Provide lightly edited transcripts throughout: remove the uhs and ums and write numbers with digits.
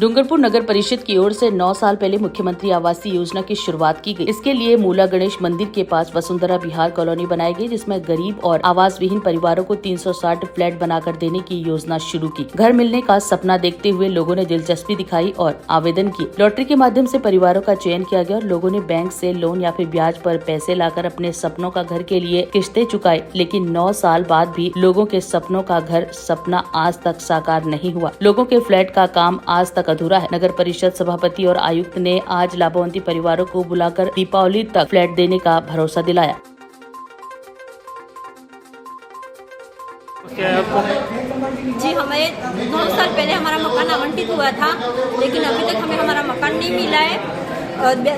डूंगरपुर नगर परिषद की ओर से 9 साल पहले मुख्यमंत्री आवासीय योजना की शुरुआत की गई। इसके लिए मूला गणेश मंदिर के पास वसुंधरा विहार कॉलोनी बनाई गई, जिसमें गरीब और आवास विहीन परिवारों को 360 फ्लैट बनाकर देने की योजना शुरू की। घर मिलने का सपना देखते हुए लोगों ने दिलचस्पी दिखाई और आवेदन किए। लॉटरी के माध्यम से परिवारों का चयन किया गया और लोगों ने बैंक से लोन या फिर ब्याज पर पैसे लाकर अपने सपनों का घर के लिए किस्तें चुकाई। लेकिन 9 साल बाद भी लोगों के सपनों का घर सपना आज तक साकार नहीं हुआ। लोगों के फ्लैट का काम आज तक अधूरा है। नगर परिषद सभापति और आयुक्त ने आज लाभावंती परिवारों को बुलाकर दीपावली तक फ्लैट देने का भरोसा दिलाया। जी, हमें 9 साल पहले हमारा मकान आवंटित हुआ था, लेकिन अभी तक हमें हमारा मकान नहीं मिला है।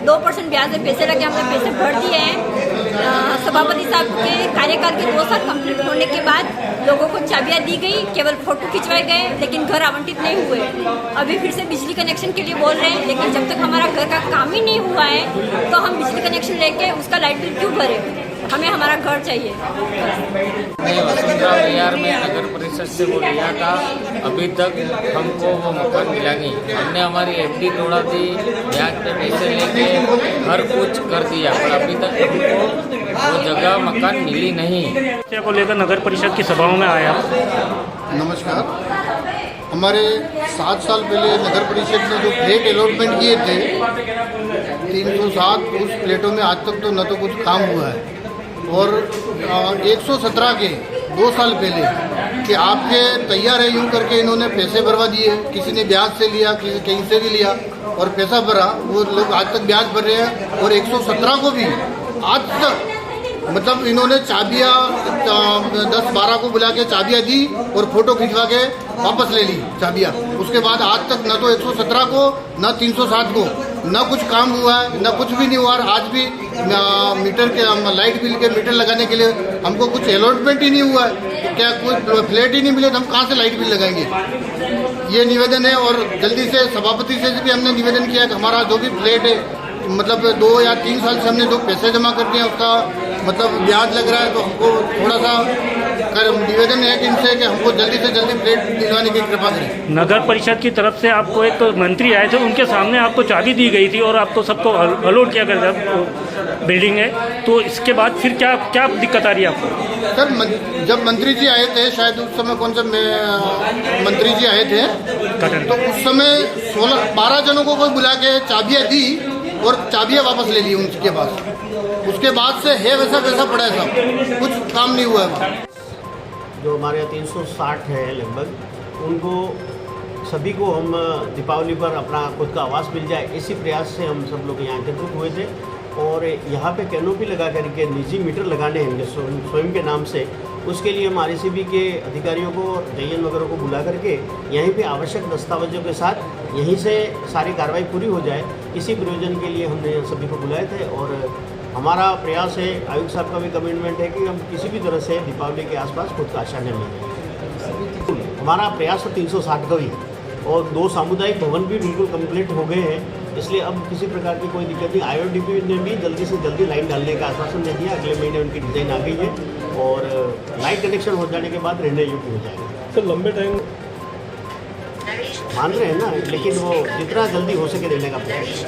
2% ब्याज में पैसे लगे, हमने पैसे भर दिए हैं। सभापति साहब के कार्यकाल के 2 साल कंप्लीट होने के बाद लोगों को चाबियां दी गई, केवल फोटो खिंचवाए गए, लेकिन घर आवंटित नहीं हुए। अभी फिर से बिजली कनेक्शन के लिए बोल रहे हैं, लेकिन जब तक हमारा घर का काम ही नहीं हुआ है तो हम बिजली कनेक्शन लेके उसका लाइट बिल क्यों भरें? हमें हमारा घर चाहिए। मैं वसुंधरा विहार में नगर परिषद से वो लिया था, अभी तक हमको वो मकान मिला नहीं। हमने हमारी एफडी तोड़ा दी, ब्याज पे पैसे लेके हर कुछ कर दिया, पर अभी तक हमको वो जगह मकान मिली नहीं। क्या को लेकर नगर परिषद की सभाओं में आया? नमस्कार। हमारे 7 साल पहले नगर परिषद ने जो फ्लैट अलॉटमेंट किए थे 307, उस फ्लैटों में आज तक तो न तो कुछ काम हुआ है, और 117 के 2 साल पहले कि आपके तैयार है यूँ करके इन्होंने पैसे भरवा दिए। किसी ने ब्याज से लिया, किसी कहीं से भी लिया और पैसा भरा। वो लोग आज तक ब्याज भर रहे हैं, और 117 को भी आज तक मतलब इन्होंने चाबियाँ 10-12 को बुला के चाबियाँ दी और फोटो खिंचवा के वापस ले ली चाबियाँ। उसके बाद आज तक न तो 117 को न 307 को न कुछ काम हुआ है, न कुछ भी नहीं हुआ। आज भी मीटर के लाइट बिल के मीटर लगाने के लिए हमको कुछ अलॉटमेंट ही नहीं हुआ है, तो क्या कोई फ्लैट ही नहीं मिले तो हम कहाँ से लाइट बिल लगाएंगे? ये निवेदन है। और जल्दी से सभापति से भी हमने निवेदन किया कि हमारा जो भी फ्लैट है, मतलब 2 या 3 साल से हमने जो पैसे जमा करते हैं उसका मतलब ब्याज लग रहा है, तो हमको थोड़ा सा निवेदन है कि इनसे कि हमको जल्दी से जल्दी फ्लैट दिलवाने की कृपा करें। नगर परिषद की तरफ से आपको एक मंत्री आए थे, उनके सामने आपको चाबी दी गई थी और आपको सबको अलॉट किया गया था बिल्डिंग है, तो इसके बाद फिर क्या दिक्कत आ रही है आपको? सर, जब मंत्री जी आए थे, शायद उस समय कौन सा मंत्री जी आए थे, तो उस समय 12 जनों को कोई बुला के चाबियाँ दी और चाबियाँ वापस ले ली उनके पास। उसके बाद से है वैसा वैसा पड़ा है, सब कुछ काम नहीं हुआ है। जो हमारे यहाँ 360 है लगभग, उनको सभी को हम दीपावली पर अपना खुद का आवास मिल जाए, इसी प्रयास से हम सब लोग यहाँ एकत्रित हुए थे। और यहाँ पे कैनोपी लगा करके निजी मीटर लगाने हैं स्वयं के नाम से। उसके लिए हम RCB के अधिकारियों को, जयन वगैरह को बुला करके यहीं पे आवश्यक दस्तावेजों के साथ यहीं से सारी कार्रवाई पूरी हो जाए, इसी प्रयोजन के लिए हमने सभी को बुलाए थे। और हमारा प्रयास है, आयुक्त साहब का भी कमिटमेंट है कि हम किसी भी तरह से दीपावली के आसपास खुद का आश्रय मिले। हमारा प्रयास तो 360 का भी, और 2 सामुदायिक भवन भी बिल्कुल कंप्लीट हो गए हैं, इसलिए अब किसी प्रकार की कोई दिक्कत नहीं। IODP ने भी जल्दी से जल्दी लाइन डालने का आश्वासन दे दिया। अगले महीने उनकी डिज़ाइन आ गई है और लाइट कनेक्शन हो जाने के बाद रहने योग्य हो जाएगा। तो लंबे टाइम मान रहे हैं ना, लेकिन वो जितना जल्दी हो सके देने का प्रयास।